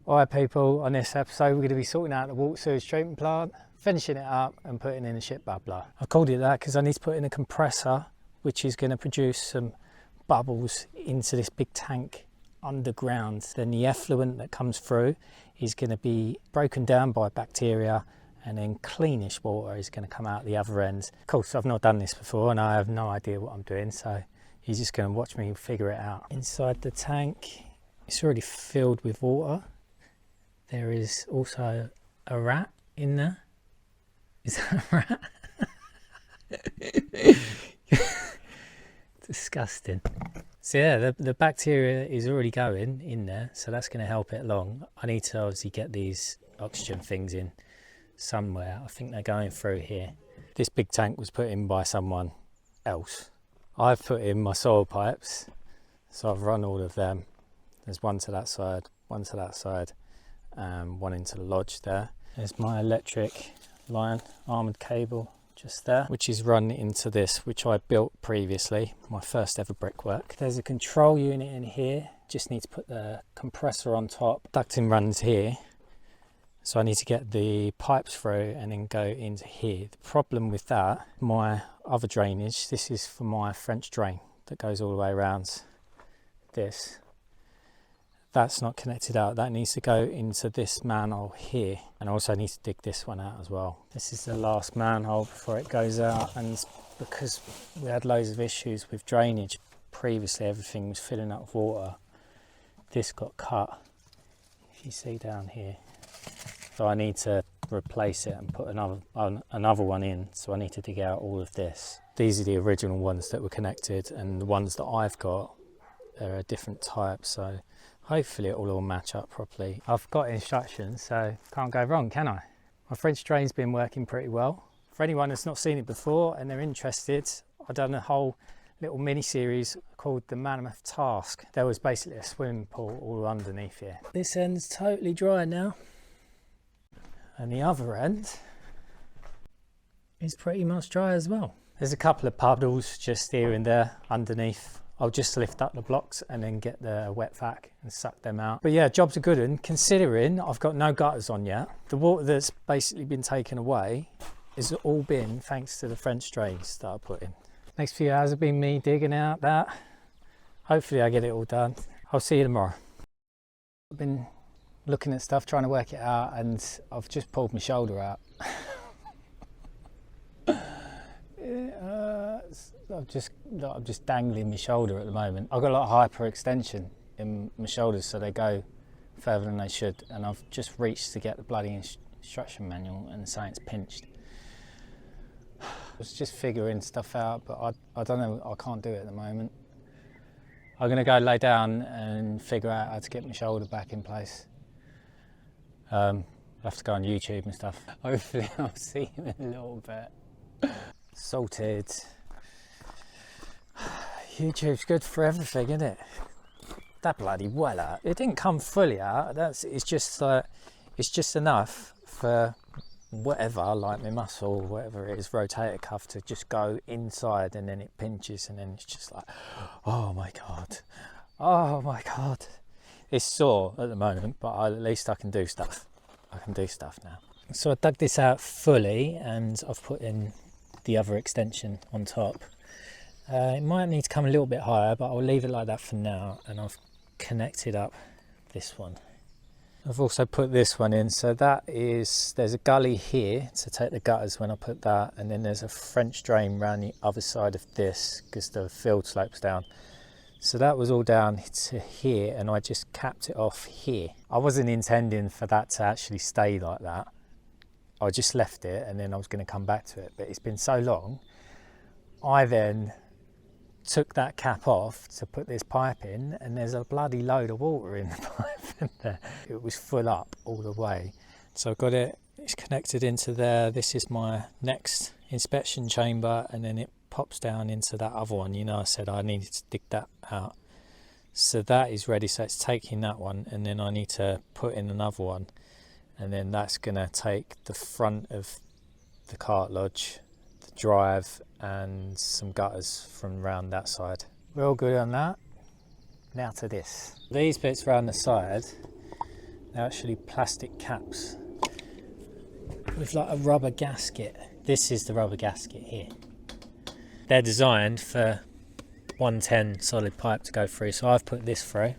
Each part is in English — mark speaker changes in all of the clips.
Speaker 1: Alright people, on this episode we're going to be sorting out the water sewage treatment plant, finishing it up and putting in a ship bubbler. I called it that because I need to put in a compressor which is going to produce some bubbles into this big tank underground. Then the effluent that comes through is going to be broken down by bacteria, and then cleanish water is going to come out the other end. Of course, I've not done this before and I have no idea what I'm doing, so you're just going to watch me figure it out. Inside the tank, it's already filled with water. There is also a rat in there. Is that a rat? Disgusting. So yeah, the bacteria is already going in there, so that's going to help it along. I need to obviously get these oxygen things in somewhere. I think they're going through here. This big tank was put in by someone else. I've put in my soil pipes, so I've run all of them. There's one to that side, one to that side, and one into the lodge there. There's my electric line, armoured cable just there, which is run into this, which I built previously, my first ever brickwork. There's a control unit in here, just need to put the compressor on top. Ducting runs here, so I need to get the pipes through and then go into here. The problem with that, my other drainage, this is for my French drain that goes all the way around this. That's not connected out, that needs to go into this manhole here, and I also need to dig this one out as well. This is the last manhole before it goes out, and because we had loads of issues with drainage previously, everything was filling up with water. This got cut, if you see down here, so I need to replace it and put another one in, so I need to dig out all of this. These are the original ones that were connected, and the ones that I've got are a different type, so hopefully it will all match up properly. I've got instructions, so can't go wrong, can I? My French drain's been working pretty well. For anyone that's not seen it before and they're interested, I've done a whole little mini series called the Mammoth Task. There was basically a swimming pool all underneath here. This end's totally dry now, and the other end is pretty much dry as well. There's a couple of puddles just here and there underneath. I'll just lift up the blocks and then get the wet vac and suck them out. But yeah, job's a good one, considering I've got no gutters on yet. The water that's basically been taken away has all been thanks to the French drains that I put in. Next few hours have been me digging out that. Hopefully I get it all done. I'll see you tomorrow. I've been looking at stuff, trying to work it out, and I've just pulled my shoulder out. I'm just dangling my shoulder at the moment. I've got a lot of hyperextension in my shoulders, so they go further than they should, and I've just reached to get the bloody instruction manual and saying it's pinched. I was just figuring stuff out, but I don't know, I can't do it at the moment. I'm going to go lay down and figure out how to get my shoulder back in place. I'll have to go on YouTube and stuff. Hopefully I'll see you in a little bit. Salted. YouTube's good for everything, isn't it? That bloody well out. It didn't come fully out. It's just enough for whatever, like my muscle, whatever it is, rotator cuff, to just go inside, and then it pinches, and then it's just like, oh my god, oh my god. It's sore at the moment, but at least I can do stuff. I can do stuff now. So I dug this out fully, and I've put in the other extension on top. It might need to come a little bit higher, but I'll leave it like that for now, and I've connected up this one. I've also put this one in, so that is, there's a gully here to take the gutters when I put that, and then there's a French drain around the other side of this because the field slopes down. So that was all down to here, and I just capped it off here. I wasn't intending for that to actually stay like that. I just left it, and then I was going to come back to it, but it's been so long. I then took that cap off to put this pipe in, and there's a bloody load of water in the pipe in there. It was full up all the way. So I've got it, it's connected into there. This is my next inspection chamber, and then it pops down into that other one. You know, I said I needed to dig that out. So that is ready, so it's taking that one, and then I need to put in another one. And then that's gonna take the front of the cart lodge, the drive, and some gutters from around that side. We're all good on that. Now to this. These bits around the side, They're actually plastic caps with like a rubber gasket. This is the rubber gasket here. They're designed for 110 solid pipe to go through, so I've put this through,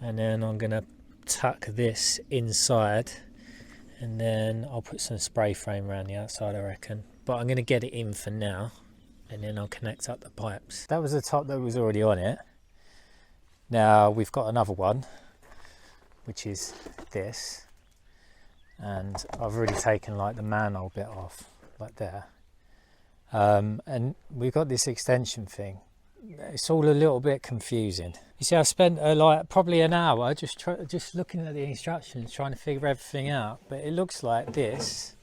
Speaker 1: and then I'm going to tuck this inside, and then I'll put some spray frame around the outside, I reckon. But I'm going to get it in for now, and then I'll connect up the pipes. That was the top that was already on it. Now we've got another one, which is this, and I've already taken like the manhole bit off, like there. And we've got this extension thing. It's all a little bit confusing. You see, I spent like probably an hour just looking at the instructions, trying to figure everything out. But it looks like this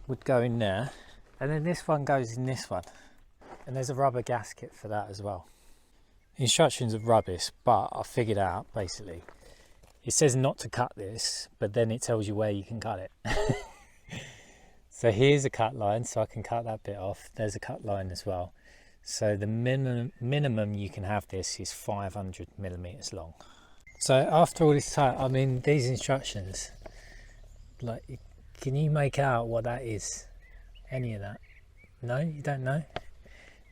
Speaker 1: would go in there, and then this one goes in this one, and there's a rubber gasket for that as well. The instructions are rubbish, but I figured out basically. It says not to cut this, but then it tells you where you can cut it. So here's a cut line, so I can cut that bit off. There's a cut line as well. So the minimum you can have this is 500 millimeters long. So after all this time, I mean, these instructions, like, can you make out what that is? Any of that? No, you don't know?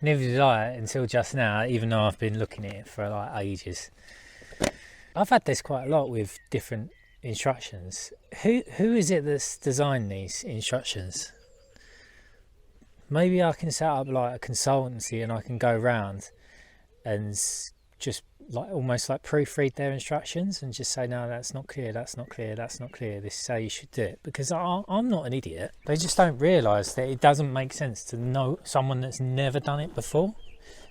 Speaker 1: Neither did I until just now, even though I've been looking at it for like ages. I've had this quite a lot with different instructions. Who is it that's designed these instructions? Maybe I can set up like a consultancy and I can go around and just like almost like proofread their instructions and just say, no, that's not clear, that's not clear, that's not clear, this is how you should do it. Because I'm not an idiot. They just don't realise that it doesn't make sense to know someone that's never done it before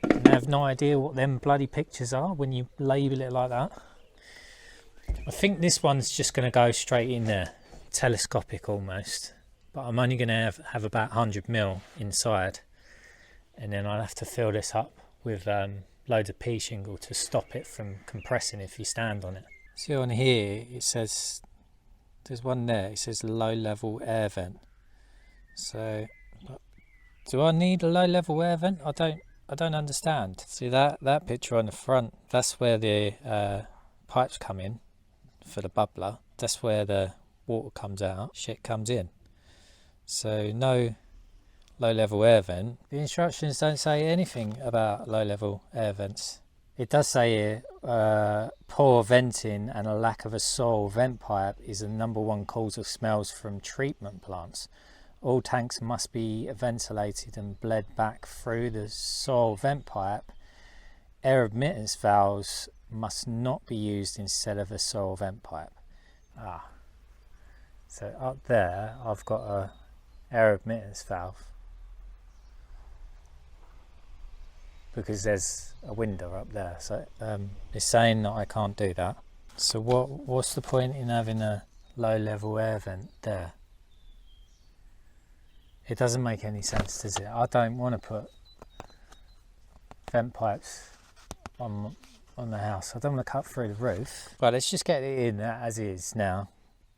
Speaker 1: and have no idea what them bloody pictures are when you label it like that. I think this one's just going to go straight in there, telescopic almost, but I'm only going to have about 100 mil inside, and then I'll have to fill this up with loads of pea shingle to stop it from compressing if you stand on it. See on here it says, there's one there, it says low level air vent. So do I need a low level air vent? I don't understand. See that picture on the front, that's where the pipes come in for the bubbler. That's where the water comes out, shit comes in. So no low level air vent. The instructions don't say anything about low level air vents. It does say here, poor venting and a lack of a soil vent pipe is the #1 cause of smells from treatment plants. All tanks must be ventilated and bled back through the soil vent pipe. Air admittance valves must not be used instead of a soil vent pipe. So up there I've got a air admittance valve because there's a window up there, so it's saying that I can't do that. So what's the point in having a low level air vent there? It doesn't make any sense, does it? I don't want to put vent pipes on the house. I don't want to cut through the roof. But let's just get it in as is now,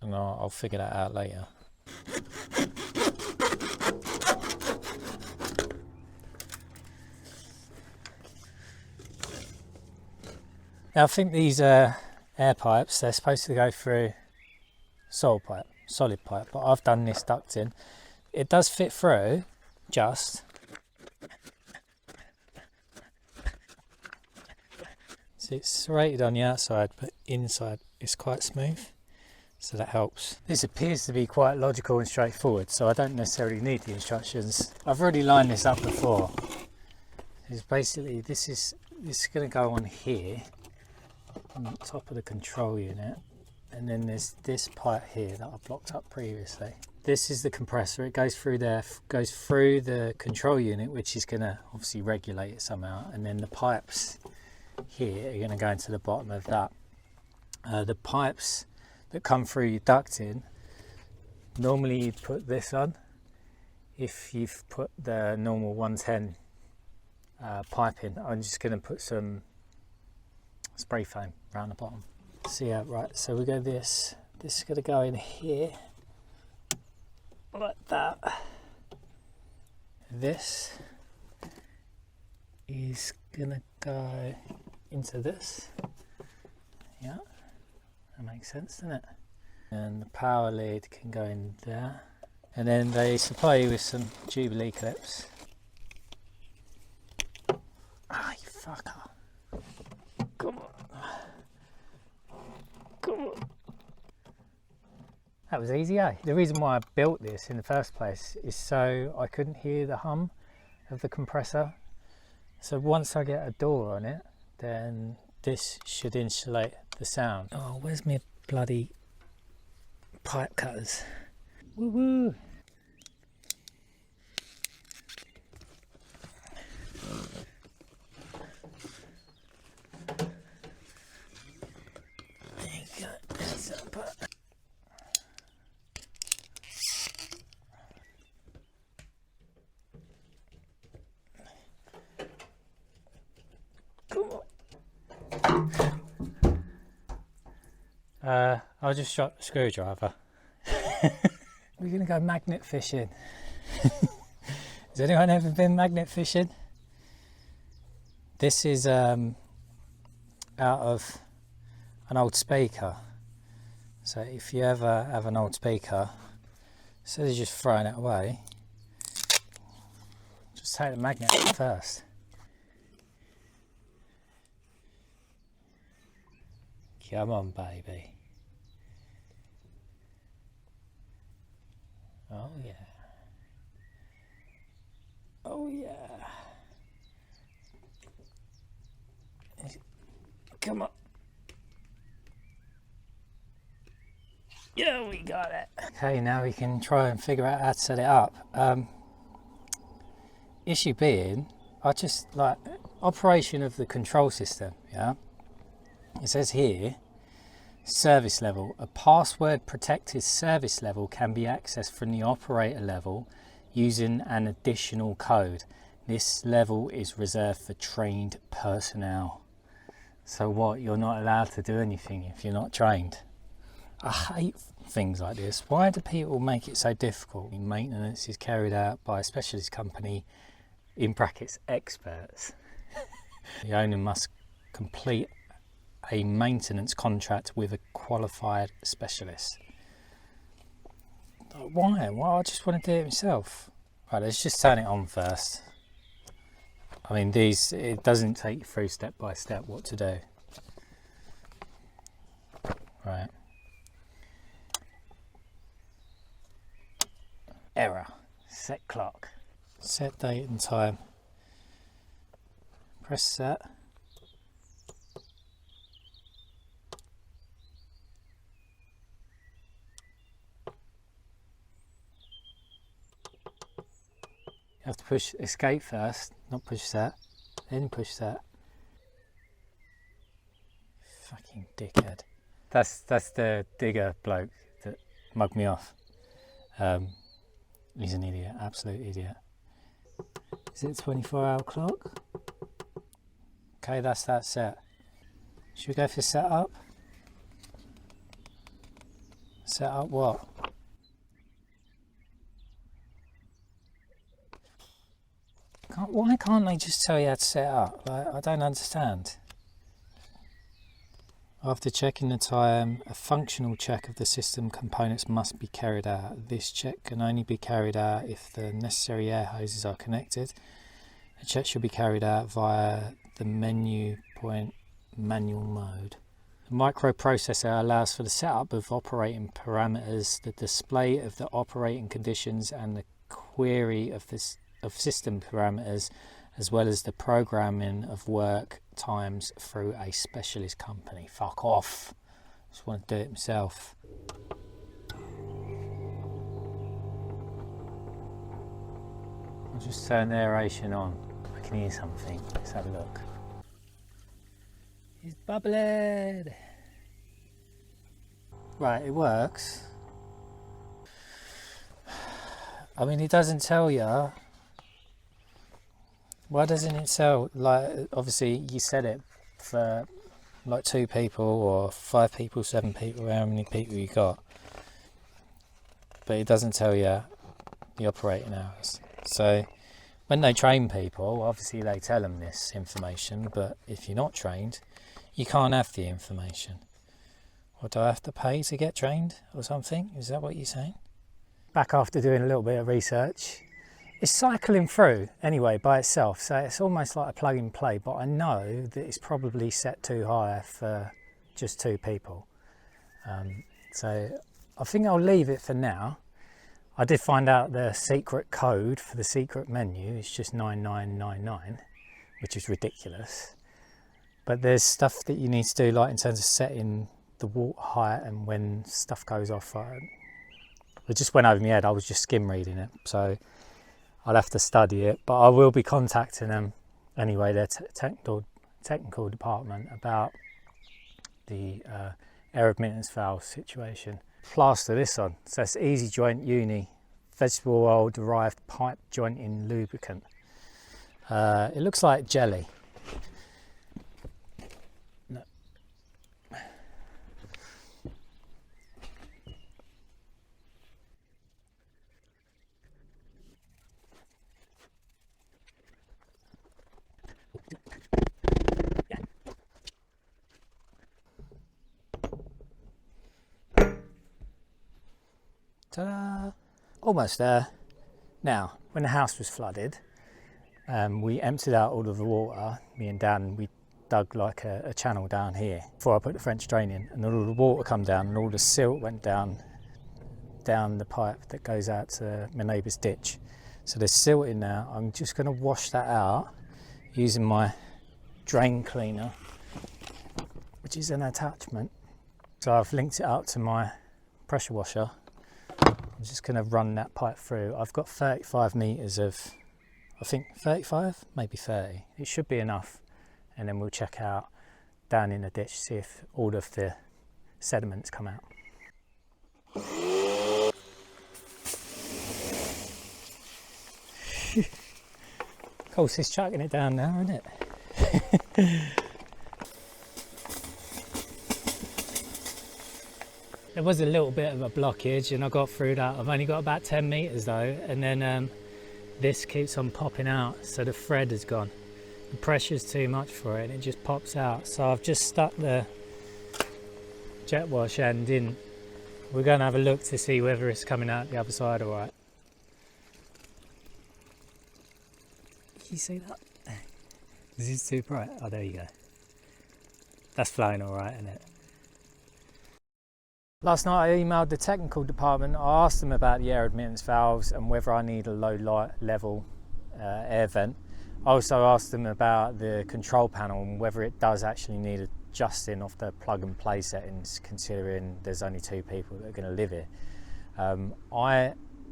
Speaker 1: and I'll figure that out later. Now I think these air pipes, they're supposed to go through solid pipe, but I've done this ducting. It does fit through, just. So it's serrated on the outside, but inside it's quite smooth, so that helps. This appears to be quite logical and straightforward, so I don't necessarily need the instructions. I've already lined this up before. It's basically, this is going to go on here, on the top of the control unit, and then there's this pipe here that I blocked up previously. This is the compressor. It goes through there, goes through the control unit, which is going to obviously regulate it somehow, and then the pipes here are going to go into the bottom of that. The pipes that come through your ducting, normally you'd put this on. If you've put the normal 110 pipe in, I'm just going to put some spray foam around the bottom. So yeah, right, so we go this is going to go in here like that. This is going to go into this, Yeah, that makes sense, doesn't it? And the power lead can go in there. And then they supply you with some Jubilee clips. Ah, you fucker. Come on. Come on. That was easy, eh? The reason why I built this in the first place is so I couldn't hear the hum of the compressor. So once I get a door on it, then this should insulate the sound. Oh, where's my bloody pipe cutters? Woo woo! There you go. There's that part. I'll just shot the screwdriver. We're gonna go magnet fishing. Has anyone ever been magnet fishing? This is out of an old speaker. So if you ever have an old speaker, instead of just throwing it away, just take the magnet out first. Come on, baby. Oh yeah. Oh yeah. Come on. Yeah, we got it. Okay, now we can try and figure out how to set it up. Issue being, I just like operation of the control system, yeah? It says here, service level. A password protected service level can be accessed from the operator level using an additional code. This level is reserved for trained personnel. So what, you're not allowed to do anything if you're not trained? I hate things like this. Why do people make it so difficult? Maintenance is carried out by a specialist company, in brackets, experts. The owner must complete a maintenance contract with a qualified specialist. Why? Well, I just want to do it myself. Right, let's just turn it on first. I mean, it doesn't take you through step by step what to do. Right. Error. Set clock. Set date and time. Press set. You have to push escape first, not push set, then push set. Fucking dickhead. That's the digger bloke that mugged me off. He's an idiot, absolute idiot. Is it a 24-hour clock? Okay, that's that set. Should we go for setup? Set up what? Why can't they just tell you how to set up? Like, I don't understand. After checking the time, a functional check of the system components must be carried out. This check can only be carried out if the necessary air hoses are connected. A check should be carried out via the menu point manual mode. The microprocessor allows for the setup of operating parameters, the display of the operating conditions, and the query of system parameters, as well as the programming of work times through a specialist company. Fuck off. Just want to do it myself. I'll just turn the aeration on. I can hear something. Let's have a look. It's bubbling. Right, it works. I mean, it doesn't tell you. Why doesn't it tell, like, obviously you set it for like 2 people or 5 people, 7 people, how many people you got, but it doesn't tell you the operating hours. So when they train people, obviously they tell them this information, but if you're not trained, you can't have the information. Or do I have to pay to get drained or something? Is that what you're saying? Back after doing a little bit of research. It's cycling through anyway by itself, so it's almost like a plug and play, but I know that it's probably set too high for just 2 people. So I think I'll leave it for now. I did find out the secret code for the secret menu is just 9999, which is ridiculous. But there's stuff that you need to do, like in terms of setting the water height and when stuff goes off. It just went over my head. I was just skim reading it, so I'll have to study it. But I will be contacting them anyway, their technical department, about the air admittance valve situation. Plaster this on, so it's easy joint uni vegetable oil derived pipe jointing lubricant. It looks like jelly. No. Ta-da! Almost there. Now, when the house was flooded, we emptied out all of the water. Me and Dan, we dug like a channel down here before I put the French drain in, and all the water come down and all the silt went down the pipe that goes out to my neighbour's ditch. So there's silt in there. I'm just going to wash that out using my drain cleaner, which is an attachment. So I've linked it up to my pressure washer. I'm just going to run that pipe through. I've got 35 metres of, I think 35, maybe 30. It should be enough. And then we'll check out down in the ditch, see if all of the sediments come out. Of course, it's chucking it down now, isn't it? There was a little bit of a blockage and I got through that. I've only got about 10 metres though, and then this keeps on popping out, so the thread has gone. The pressure's too much for it and it just pops out. So I've just stuck the jet wash end in. We're going to have a look to see whether it's coming out the other side all right. Can you see that? This is too bright. Oh, there you go. That's flowing all right, isn't it? Last night I emailed the technical department. I asked them about the air admittance valves and whether I need a low light level air vent. I also asked them about the control panel and whether it does actually need adjusting off the plug and play settings, considering there's only 2 people that are going to live here.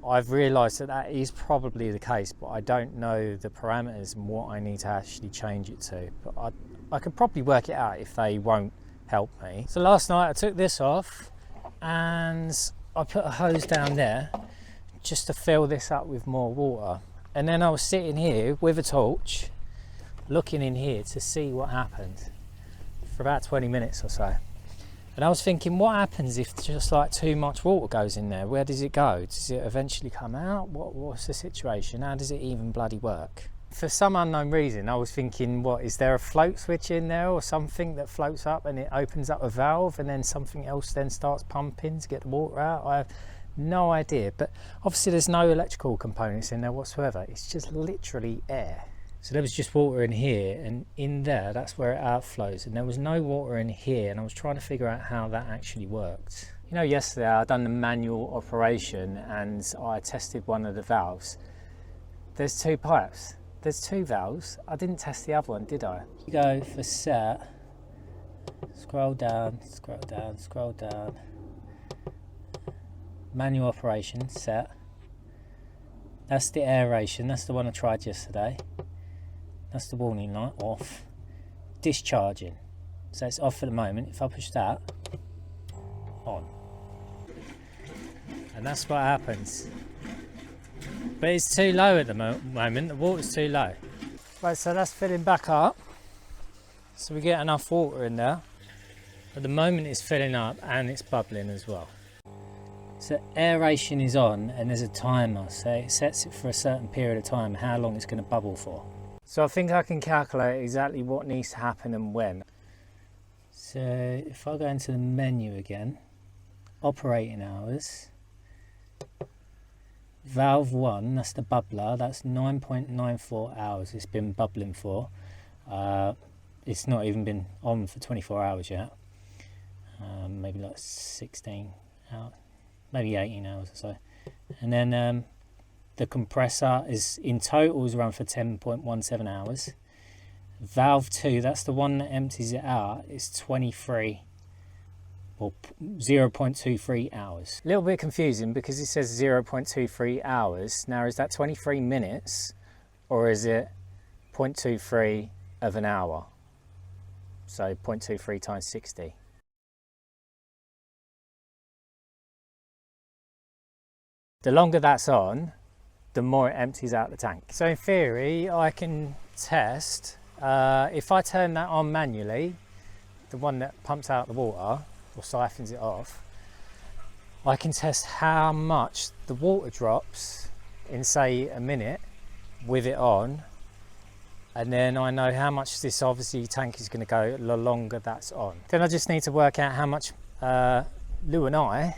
Speaker 1: I've realised that is probably the case, but I don't know the parameters and what I need to actually change it to. But I could probably work it out if they won't help me. So last night I took this off and I put a hose down there just to fill this up with more water, and then I was sitting here with a torch looking in here to see what happened for about 20 minutes or so, and I was thinking, what happens if just like too much water goes in there? Where does it go? Does it eventually come out? What's the situation? How does it even bloody work? For some unknown reason I was thinking, what, is there a float switch in there or something that floats up and it opens up a valve and then something else then starts pumping to get the water out? I have no idea, but obviously there's no electrical components in there whatsoever. It's just literally air. So there was just water in here, and in there that's where it outflows, and there was no water in here, and I was trying to figure out how that actually worked. You know, yesterday I done the manual operation and I tested one of the valves. There's 2 pipes. There's 2 valves. I didn't test the other one, did I? You go for set, scroll down, scroll down, scroll down. Manual operation, set. That's the aeration, that's the one I tried yesterday. That's the warning light, off. Discharging. So it's off at the moment. If I push that, on. And that's what happens. But it's too low at the moment, the water's too low. Right, so that's filling back up. So we get enough water in there. At the moment it's filling up and it's bubbling as well. So aeration is on and there's a timer, so it sets it for a certain period of time, how long it's going to bubble for. So I think I can calculate exactly what needs to happen and when. So if I go into the menu again, operating hours, valve 1, that's the bubbler, that's 9.94 hours it's been bubbling for. It's not even been on for 24 hours yet. Maybe like 16 hours, maybe 18 hours or so. And then the compressor is in total is run for 10.17 hours. Valve 2, that's the one that empties it out, is 23 or 0.23 hours. A little bit confusing because it says 0.23 hours. Now, is that 23 minutes or is it 0.23 of an hour? So 0.23 times 60. The longer that's on, the more it empties out the tank. So in theory, I can test, if I turn that on manually, the one that pumps out the water or siphons it off, I can test how much the water drops in, say, a minute with it on, and then I know how much this obviously tank is going to go the longer that's on. Then I just need to work out how much Lou and I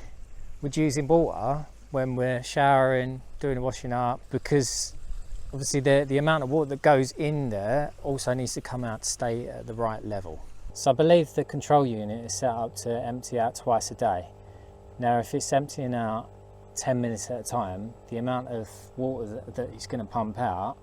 Speaker 1: would use in water when we're showering, doing the washing up, because obviously the amount of water that goes in there also needs to come out to stay at the right level. So I believe the control unit is set up to empty out twice a day. Now if it's emptying out 10 minutes at a time, the amount of water that it's going to pump out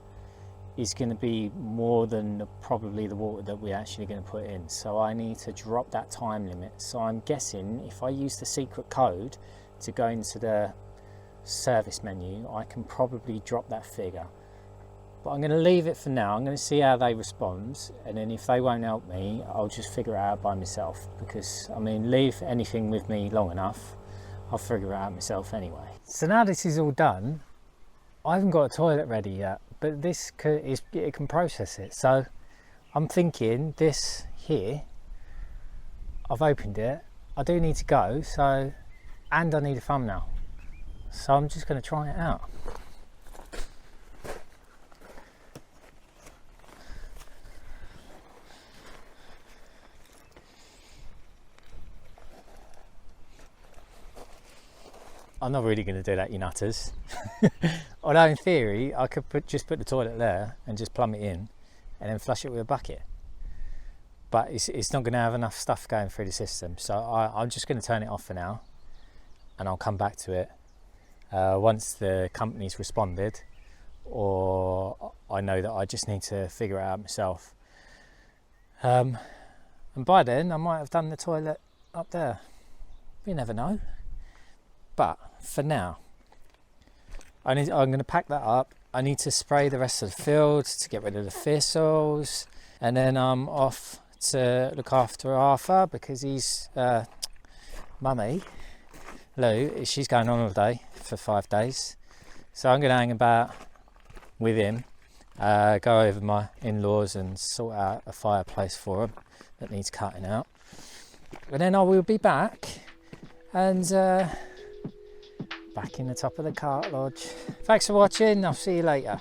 Speaker 1: is going to be more than probably the water that we're actually going to put in. So I need to drop that time limit. So I'm guessing if I use the secret code to go into the service menu, I can probably drop that figure. But I'm going to leave it for now. I'm going to see how they respond, and then if they won't help me, I'll just figure it out by myself, because I mean, leave anything with me long enough, I'll figure it out myself anyway. So now this is all done, I haven't got a toilet ready yet, but this it can process it. So I'm thinking this here, I've opened it, I do need to go, so, and I need a thumbnail. So I'm just going to try it out. I'm not really going to do that, you nutters. Although in theory, I could just put the toilet there and just plumb it in and then flush it with a bucket. But it's not going to have enough stuff going through the system. So I'm just going to turn it off for now, and I'll come back to it once the company's responded, or I know that I just need to figure it out myself. And by then, I might have done the toilet up there. You never know. But for now, I'm going to pack that up. I need to spray the rest of the field to get rid of the thistles, and then I'm off to look after Arthur, because he's mummy Lou, she's going on holiday for 5 days, so I'm going to hang about with him, go over my in-laws and sort out a fireplace for him that needs cutting out, and then I will be back and back in the top of the cart lodge. Thanks for watching, I'll see you later.